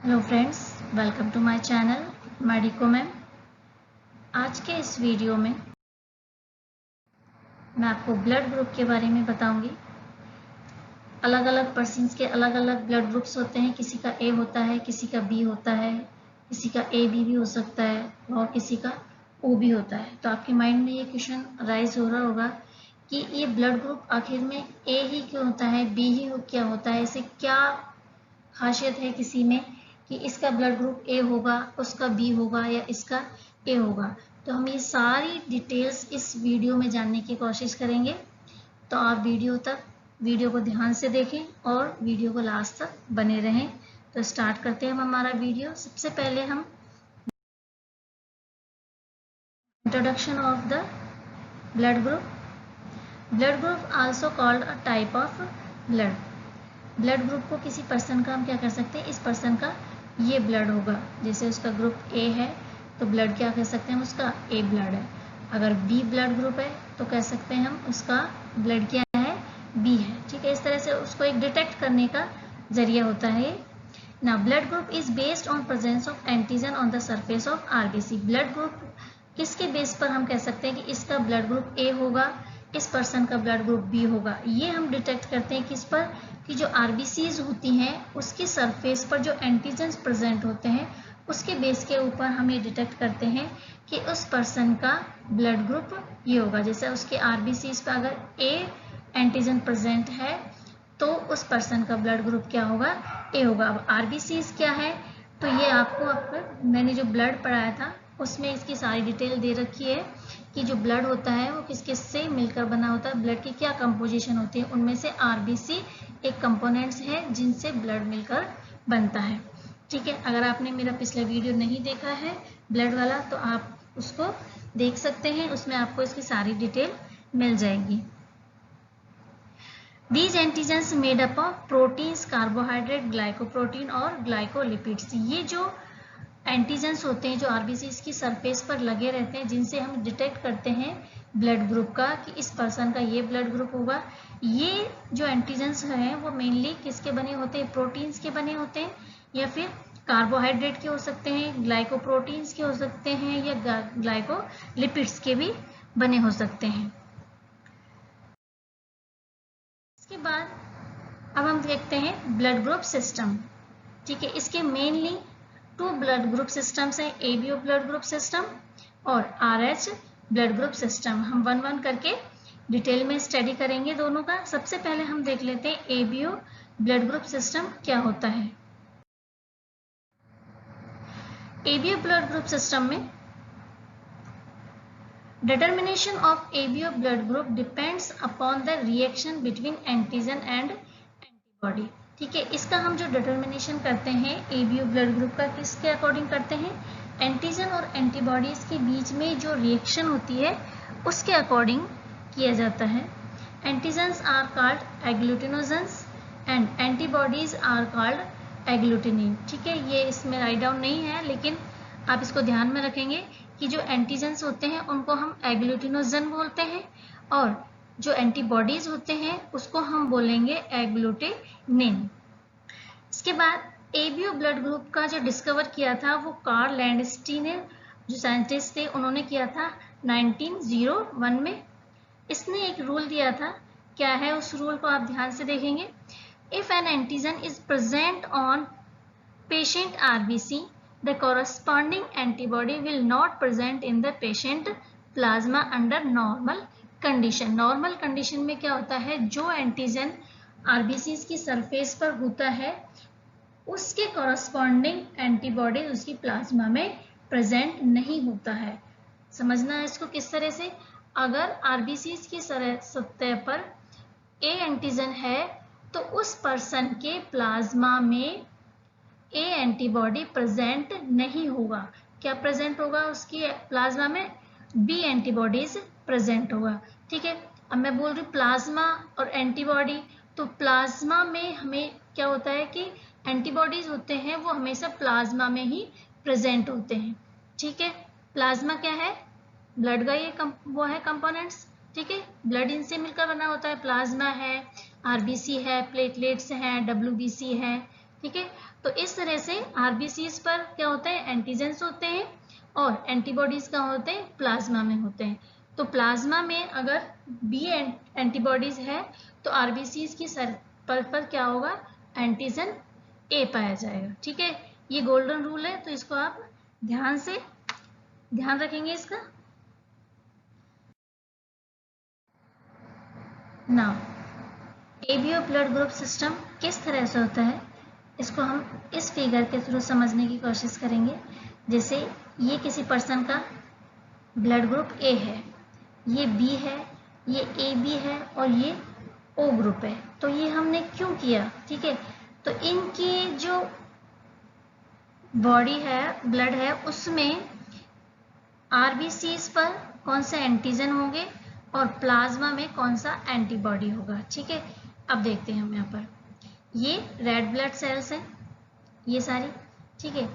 Hello friends, welcome to my channel medico ma'am. आज के इस वीडियो में मैं आपको ब्लड ग्रुप के बारे में बताऊंगी। अलग अलग पर्सन्स के अलग अलग ब्लड ग्रुप्स होते हैं। किसी का ए होता है, किसी का बी होता है, किसी का ए बी भी हो सकता है और किसी का ओ भी होता है। तो आपके माइंड में ये क्वेश्चन राइज हो रहा होगा कि ये ब्लड ग्रुप आखिर में ए ही क्यों होता है, बी ही क्या होता है, ऐसे क्या खासियत है किसी में कि इसका ब्लड ग्रुप ए होगा, उसका बी होगा या इसका ए होगा। तो हम ये सारी डिटेल्स इस वीडियो में जानने की कोशिश करेंगे। तो आप वीडियो को ध्यान से देखें और वीडियो को लास्ट तक बने रहें। तो स्टार्ट करते हैं हम हमारा वीडियो। सबसे पहले हम introduction of the blood group. Blood group also called a type of blood. Blood group को किसी पर्सन का हम क्या कर सकते हैं, इस पर्सन का ये ब्लड होगा। जैसे उसका ग्रुप ए है तो ब्लड क्या कह सकते हैं, उसका ए ब्लड है। अगर बी ब्लड ग्रुप है तो कह सकते हैं हम उसका ब्लड क्या है, बी है। ठीक है, इस तरह से उसको एक डिटेक्ट करने का जरिया होता है। ना blood group is based on presence of antigen on the surface of RBC. Blood group किसके बेस पर हम कह सकते हैं कि इसका ब्लड ग्रुप ए होगा, इस पर्सन का ब्लड ग्रुप बी होगा। ये हम डिटेक्ट करते हैं किस पर, कि जो आरबीसीज होती हैं उसकी सरफेस पर जो एंटीजन्स प्रेजेंट होते हैं उसके बेस के ऊपर हम ये डिटेक्ट करते हैं कि उस पर्सन का ब्लड ग्रुप ये होगा। जैसे उसके आरबीसीज पर अगर ए एंटीजन प्रेजेंट है तो उस पर्सन का ब्लड ग्रुप क्या होगा, ए होगा। अब आरबीसीज क्या है, तो ये आपको मैंने जो ब्लड पढ़ाया था उसमें इसकी सारी डिटेल दे रखी है कि जो ब्लड होता है वो किस किस से मिलकर बना होता है, ब्लड की क्या कंपोजिशन होती है। उनमें से आरबीसी एक कंपोनेंट्स है जिनसे ब्लड मिलकर बनता है। ठीक है, अगर आपने मेरा पिछला वीडियो नहीं देखा है ब्लड वाला तो आप उसको देख सकते हैं, उसमें आपको इसकी सारी डिटेल मिल जाएगी। These antigens made up of proteins, carbohydrate, glycoprotein और ग्लाइकोलिपिड्स। ये जो एंटीजेंस होते हैं जो आरबीसी की सरफेस पर लगे रहते हैं, जिनसे हम डिटेक्ट करते हैं ब्लड ग्रुप का कि इस पर्सन का ये ब्लड ग्रुप होगा। ये जो एंटीजेंस हैं वो मेनली किसके बने होते हैं, प्रोटीन्स के बने होते हैं या फिर कार्बोहाइड्रेट के हो सकते हैं, ग्लाइकोप्रोटीन्स के हो सकते हैं या ग्लाइकोलिपिड्स के भी बने हो सकते हैं। इसके बाद अब हम देखते हैं ब्लड ग्रुप सिस्टम। ठीक है, इसके मेनली 2 ब्लड ग्रुप सिस्टम्स हैं, एबीओ ब्लड ग्रुप सिस्टम और आरएच ब्लड ग्रुप सिस्टम। हम वन वन करके डिटेल में स्टडी करेंगे दोनों का। सबसे पहले हम देख लेते हैं एबीओ ब्लड ग्रुप सिस्टम क्या होता है। एबीओ ब्लड ग्रुप सिस्टम में determination of ABO blood group depends upon the reaction between antigen and antibody। ठीक है, इसका हम जो डिटर्मिनेशन करते हैं एबीओ ब्लड ग्रुप का किसके अकॉर्डिंग करते हैं, एंटीजन और एंटीबॉडीज के बीच में जो रिएक्शन होती है उसके अकॉर्डिंग किया जाता है। Antigens are called agglutinogens and antibodies are called agglutinin. ठीक है, ये इसमें राइट डाउन नहीं है लेकिन आप इसको ध्यान में रखेंगे कि जो एंटीजेंस होते हैं उनको हम एग्लूटिनोजन बोलते हैं और जो एंटीबॉडीज होते हैं उसको हम बोलेंगे एग्लूटिनिन। इसके बाद एबीओ ब्लड ग्रुप का जो डिस्कवर किया था वो कार्ल लैंडस्टी ने, जो साइंटिस्ट थे, उन्होंने किया था 1901 में। इसने एक रूल दिया था, क्या है उस रूल को आप ध्यान से देखेंगे। If N antigen is present on patient RBC, the corresponding antibody will not present in the patient plasma under normal condition। Normal condition में क्या होता है, जो एंटीजन आरबीसी की सरफेस पर होता है उसके कॉरस्पॉन्डिंग एंटीबॉडी उसकी प्लाज्मा में प्रेजेंट नहीं होता है। समझना है इसको किस तरह से, अगर आरबीसी की सतह पर ए एंटीजन है तो उस पर्सन के प्लाज्मा में ए एंटीबॉडी प्रेजेंट नहीं होगा। क्या प्रेजेंट होगा उसकी प्लाज्मा में, बी एंटीबॉडीज प्रेजेंट होगा। ठीक है, अब मैं बोल रही हूँ प्लाज्मा और एंटीबॉडी, तो प्लाज्मा में हमें क्या होता है कि एंटीबॉडीज होते हैं वो हमेशा प्लाज्मा में ही प्रेजेंट होते हैं। ठीक है, प्लाज्मा क्या है, ब्लड का ये वो है कंपोनेंट्स। ठीक है, ब्लड इनसे मिलकर बना होता है, प्लाज्मा है, आरबीसी है, प्लेटलेट्स हैं, डब्ल्यूबीसी है, ठीक है, तो इस तरह से आरबीसीज पर क्या होते हैं, एंटीजेंस होते हैं और एंटीबॉडीज कहाँ होते हैं, प्लाज्मा में होते हैं। तो प्लाज्मा में अगर बी एंटीबॉडीज है तो आरबीसीज की सर्फेस पर क्या होगा, एंटीजन ए पाया जाएगा। ठीक है, ये गोल्डन रूल है, तो इसको आप ध्यान से ध्यान रखेंगे इसका। Now ABO blood group system किस तरह से होता है, इसको हम इस फिगर के थ्रू समझने की कोशिश करेंगे। जैसे ये किसी पर्सन का ब्लड ग्रुप ए है, ये बी है, ये ए बी है और ये ओ ग्रुप है। तो ये हमने क्यों किया, ठीक है, तो इनकी जो बॉडी है, ब्लड है, उसमें आरबीसीज पर कौन से एंटीजन होंगे और प्लाज्मा में कौन सा एंटीबॉडी होगा। ठीक है, अब देखते हैं हम यहाँ पर, ये रेड ब्लड सेल्स हैं ये सारी, ठीक है,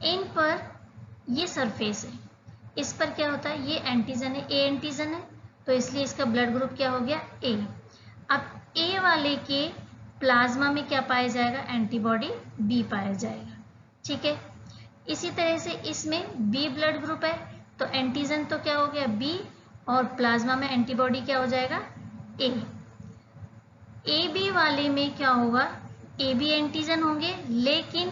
इन पर ये सरफेस है, इस पर क्या होता है, ये एंटीजन है, ए एंटीजन है, तो इसलिए इसका ब्लड ग्रुप क्या हो गया, ए। अब ए वाले के प्लाज्मा में क्या पाया जाएगा, एंटीबॉडी बी पाया जाएगा। ठीक है, इसी तरह से इसमें बी ब्लड ग्रुप है, तो एंटीजन तो क्या हो गया, बी, और प्लाज्मा में एंटीबॉडी क्या हो जाएगा, ए। ए बी वाले में क्या होगा, ए बी एंटीजन होंगे, लेकिन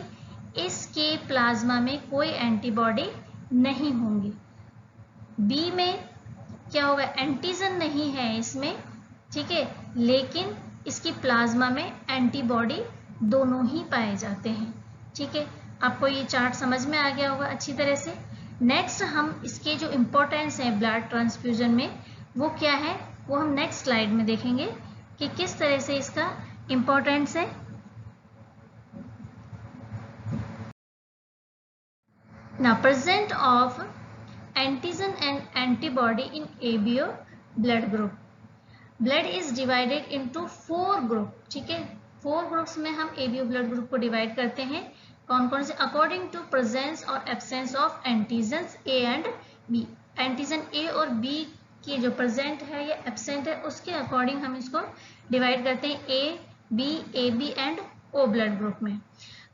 इसके प्लाज्मा में कोई एंटीबॉडी नहीं होंगी। बी में क्या होगा, एंटीजन नहीं है इसमें, ठीक है, लेकिन इसकी प्लाज्मा में एंटीबॉडी दोनों ही पाए जाते हैं। ठीक है, आपको ये चार्ट समझ में आ गया होगा अच्छी तरह से। नेक्स्ट हम इसके जो इम्पोर्टेंस है ब्लड ट्रांसफ्यूजन में वो क्या है, वो हम नेक्स्ट स्लाइड में देखेंगे कि किस तरह से इसका इम्पोर्टेंस है। Now present of antigen and antibody in ABO blood group. Blood is divided into 4 group. ठीक है, 4 ग्रुप्स में हम ABO ब्लड ग्रुप को डिवाइड करते हैं। कौन कौन से, अकॉर्डिंग टू प्रेजेंस और absence of antigens A and B. Antigen A और बी की जो प्रेजेंट है या एब्सेंट है उसके अकॉर्डिंग हम इसको डिवाइड करते हैं A B and O blood group में।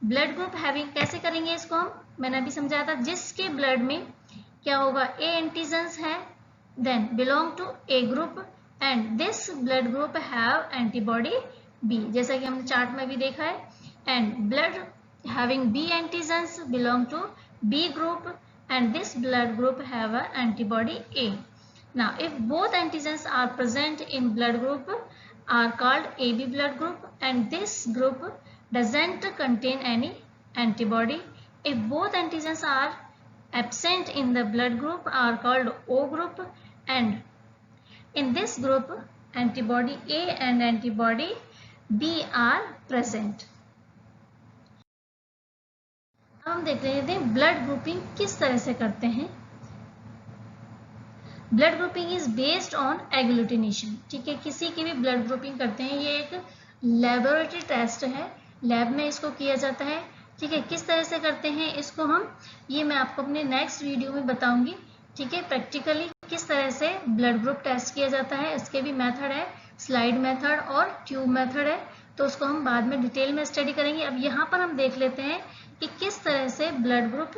ब्लड ग्रुप हैविंग कैसे करेंगे इसको हम, मैंने अभी समझाया था, जिसके ब्लड में क्या होगा, ए एंटीजन्स है, then belong to A group and this blood group have antibody B, जैसा कि हमने चार्ट में भी देखा है। And blood having B antigens belong to B group and this blood group have a antibody A. Now if both antigens are present in blood group are called AB blood group and this group doesn't contain any antibody. If both antigens are absent in the blood group are called O group and in this group antibody A and antibody B are present. हम देख रहे थे blood grouping किस तरह से करते हैं। Blood grouping is based on agglutination. ठीक है, किसी की भी ब्लड ग्रुपिंग करते हैं, ये एक लेबोरेटरी टेस्ट है, लैब में इसको किया जाता है। ठीक है, किस तरह से करते हैं इसको हम, ये मैं आपको अपने नेक्स्ट वीडियो में बताऊंगी। ठीक है, प्रैक्टिकली किस तरह से ब्लड ग्रुप टेस्ट किया जाता है, इसके भी मेथड है, स्लाइड मेथड और ट्यूब मेथड है, तो उसको हम बाद में डिटेल में स्टडी करेंगे। अब यहाँ पर हम देख लेते हैं कि किस तरह से ब्लड ग्रुप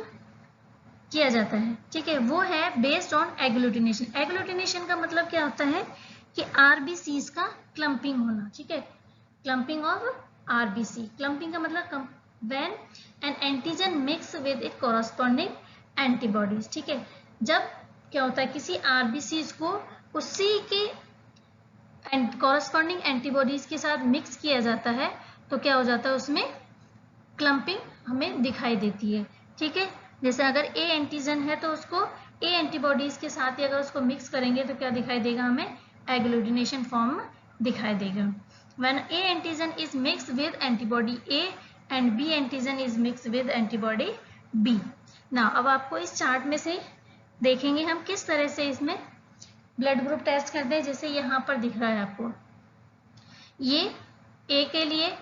किया जाता है। ठीक है, वो है बेस्ड ऑन एग्लूटिनेशन। एग्लूटिनेशन का मतलब क्या होता है कि आरबीसीज का क्लम्पिंग होना। ठीक है, क्लम्पिंग ऑफ आरबीसी, क्लम्पिंग का मतलब when an antigen mix with it corresponding antibodies. ठीक है, जब क्या होता है किसी आरबीसीज को उसी के कॉरस्पॉन्डिंग एंटीबॉडीज के साथ मिक्स किया जाता है तो क्या हो जाता है, उसमें क्लम्पिंग हमें दिखाई देती है। ठीक है, जैसे अगर ए एंटीजन है तो उसको ए एंटीबॉडीज के साथ ही अगर उसको मिक्स करेंगे तो क्या दिखाई देगा, हमें एग्लूटिनेशन फॉर्म दिखाई देगा। When A antigen is mix with antibody A and B antigen is mix with antibody B. ना अब आपको इस चार्ट में से देखेंगे हम किस तरह से इसमें ब्लड ग्रुप टेस्ट करते हैं। जैसे यहाँ पर दिख रहा है आपको, ये ए के लिए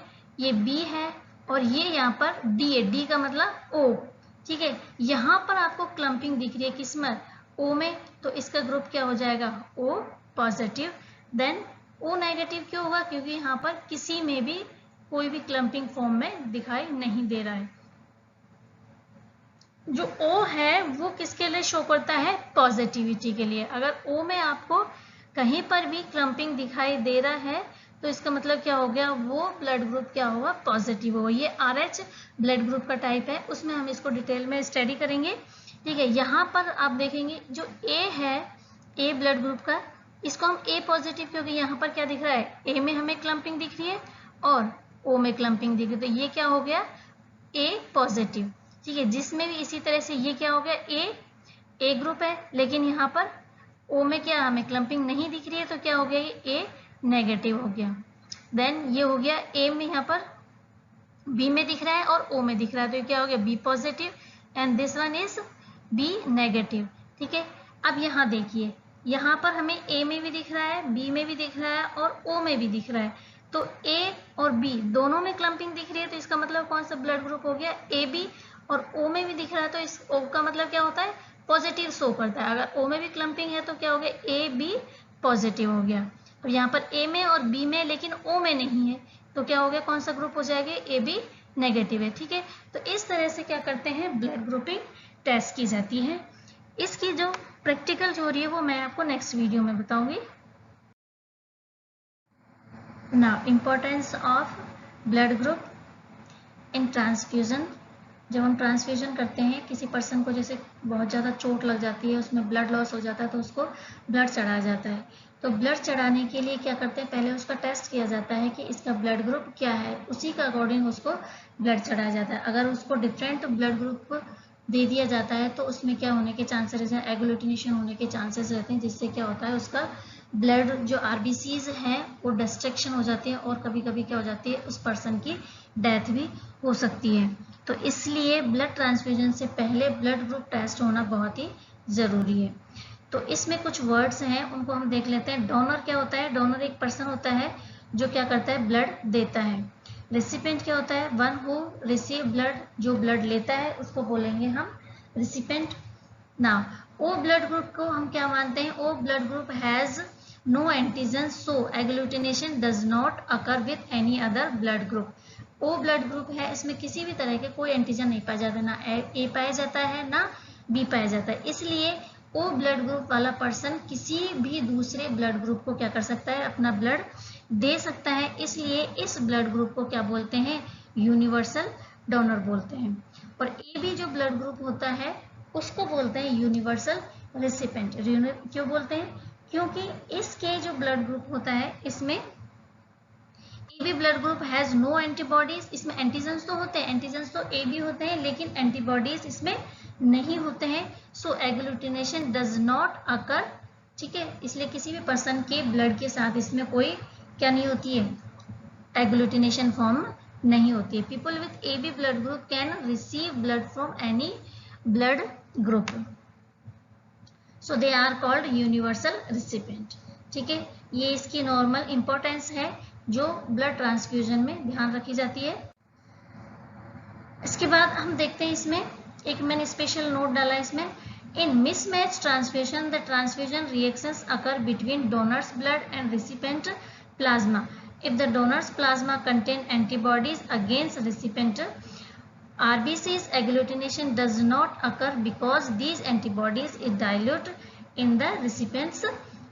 ये बी है और ये यहाँ पर डी है, डी का मतलब ओ। ठीक है, यहाँ पर आपको क्लम्पिंग दिख रही है किसमें, ओ में, तो इसका ग्रुप क्या हो जाएगा, O positive. Then O negative क्यों होगा, क्योंकि यहाँ पर किसी में भी कोई भी क्लम्पिंग फॉर्म में दिखाई नहीं दे रहा है। जो O है वो किसके लिए शो करता है? पॉजिटिविटी के लिए। अगर O में आपको कहीं पर भी क्लम्पिंग दिखाई दे रहा है तो इसका मतलब क्या हो गया? वो ब्लड ग्रुप क्या होगा? पॉजिटिव होगा। ये RH ब्लड ग्रुप का टाइप है, उसमें हम इसको डिटेल में स्टडी करेंगे। ठीक है, यहाँ पर आप देखेंगे जो A है, A ब्लड ग्रुप का, इसको हम A पॉजिटिव, क्योंकि यहाँ पर क्या दिख रहा है? A में हमें क्लम्पिंग दिख रही है और O में क्लम्पिंग दिख रही है, तो ये क्या हो गया? A positive. ठीक है, जिसमें भी इसी तरह से ये क्या हो गया? A ग्रुप है, लेकिन यहाँ पर O में क्या हमें क्लम्पिंग नहीं दिख रही है, तो क्या हो गया? ये A नेगेटिव हो गया। देन ये हो गया A में, यहाँ पर B में दिख रहा है और O में दिख रहा है, तो ये क्या हो गया? B positive and this one is B negative. ठीक है, अब यहाँ देखिए, यहाँ पर हमें A में भी दिख रहा है, B में भी दिख रहा है और O में भी दिख रहा है, तो A और B दोनों में क्लम्पिंग दिख रही है, तो इसका मतलब कौन सा ब्लड ग्रुप हो गया? AB। और O में भी दिख रहा है, तो इस O का मतलब क्या होता है? पॉजिटिव शो करता है। अगर O में भी क्लम्पिंग है तो क्या हो गया? AB पॉजिटिव हो गया। और यहाँ पर A में और B में, लेकिन O में नहीं है, तो क्या हो गया? कौन सा ग्रुप हो जाएगा? AB नेगेटिव है। ठीक है, तो इस तरह से क्या करते हैं? ब्लड ग्रुपिंग टेस्ट की जाती है। इसकी जो प्रैक्टिकल जो हो रही है वो मैं आपको नेक्स्ट वीडियो में बताऊंगी। Now importance of blood group in transfusion. जब हम ट्रांसफ्यूजन करते हैं, किसी पर्सन को जैसे बहुत ज़्यादा चोट लग जाती है, उसमें ब्लड लॉस हो जाता है, तो उसको ब्लड चढ़ाया जाता है। तो ब्लड चढ़ाने के लिए क्या करते हैं? पहले उसका टेस्ट किया जाता है कि इसका ब्लड ग्रुप क्या है, उसी के अकॉर्डिंग उसको ब्लड चढ़ाया जाता है। अगर उसको डिफरेंट ब्लड ग्रुप दे दिया जाता है तो उसमें क्या होने के चांसेस हैं? एग्लूटिनेशन होने के चांसेस रहते हैं, जिससे क्या होता है? उसका ब्लड जो RBCs हैं वो डिस्ट्रक्शन हो जाती है और कभी कभी क्या हो जाती है? उस पर्सन की डेथ भी हो सकती है। तो इसलिए ब्लड ट्रांसफ्यूजन से पहले ब्लड ग्रुप टेस्ट होना बहुत ही ज़रूरी है। तो इसमें कुछ वर्ड्स हैं, उनको हम देख लेते हैं। डोनर क्या होता है? डोनर एक पर्सन होता है जो क्या करता है? ब्लड देता है। रेसिपिएंट क्या होता है? वन हु रिसीव ब्लड, जो ब्लड लेता है उसको बोलेंगे हम recipient. Now O blood group को हम क्या मानते हैं? O blood group has no antigen, so agglutination does not occur with any other blood group. O blood group है, इसमें किसी भी तरह के कोई एंटीजन नहीं पाया जाता, ना ए पाया जाता है ना बी पाया जाता है। इसलिए ओ ब्लड ग्रुप वाला पर्सन किसी भी दूसरे ब्लड ग्रुप को क्या कर सकता है? अपना ब्लड दे सकता है। इसलिए इस ब्लड ग्रुप को क्या बोलते हैं? यूनिवर्सल डोनर बोलते हैं। और ए बी जो ब्लड ग्रुप होता है उसको बोलते हैं यूनिवर्सल रेसिपिएंट। क्यों बोलते हैं? क्योंकि इसके जो ब्लड ग्रुप होता है, इसमें AB blood group has no antibodies. इसमें एंटीजन्स तो होते हैं, एंटीजन्स तो AB होते हैं, लेकिन एंटीबॉडीज इसमें नहीं होते हैं। सो एग्लूटिनेशन डज नॉट अकर। ठीक है, इसलिए किसी भी पर्सन के ब्लड के साथ इसमें कोई क्या नहीं होती है? एग्लूटिनेशन फॉर्म नहीं होती है। People with AB blood group can receive blood from any blood group, so they are called universal recipient. ठीक है, ये इसकी नॉर्मल इंपॉर्टेंस है जो ब्लड ट्रांसफ्यूजन में ध्यान रखी जाती है। इसके बाद हम देखते हैं, इसमें एक मैंने स्पेशल नोट डाला है इसमें। In mismatch transfusion the transfusion reactions occur between donor's blood and recipient plasma. If the donor's plasma contain antibodies against recipient RBCs, agglutination does not occur because these antibodies is dilute in the recipient's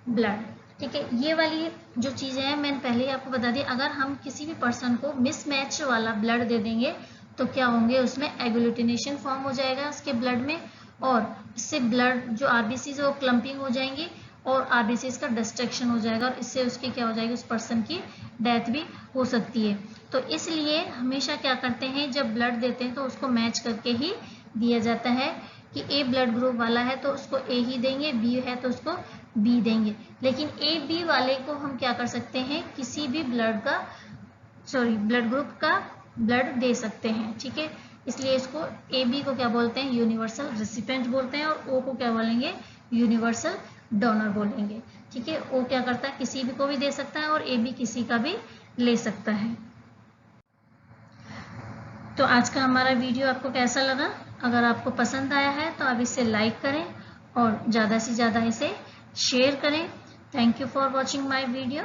blood। ठीक है, ये वाली जो चीज़ें हैं मैंने पहले ही आपको बता दी। अगर हम किसी भी पर्सन को मिसमैच वाला ब्लड दे देंगे तो क्या होंगे? उसमें एग्लूटिनेशन फॉर्म हो जाएगा उसके ब्लड में, और इससे ब्लड जो RBCs है वो क्लम्पिंग हो जाएंगी और RBCs का डिस्ट्रक्शन हो जाएगा, और इससे उसकी क्या हो जाएगी? उस पर्सन की डेथ भी हो सकती है। तो इसलिए हमेशा क्या करते हैं, जब ब्लड देते हैं तो उसको मैच करके ही दिया जाता है कि ए ब्लड ग्रुप वाला है तो उसको ए ही देंगे, बी है तो उसको बी देंगे। लेकिन ए बी वाले को हम क्या कर सकते हैं? किसी भी ब्लड ग्रुप का ब्लड दे सकते हैं। ठीक है, इसलिए इसको ए बी को क्या बोलते हैं? यूनिवर्सल रेसिपिएंट बोलते हैं, और ओ को क्या बोलेंगे? यूनिवर्सल डोनर बोलेंगे। ठीक है, ओ क्या करता है? किसी भी को भी दे सकता है और ए बी किसी का भी ले सकता है। तो आज का हमारा वीडियो आपको कैसा लगा? अगर आपको पसंद आया है तो आप इसे लाइक करें और ज़्यादा से ज़्यादा इसे शेयर करें। Thank you for watching my video.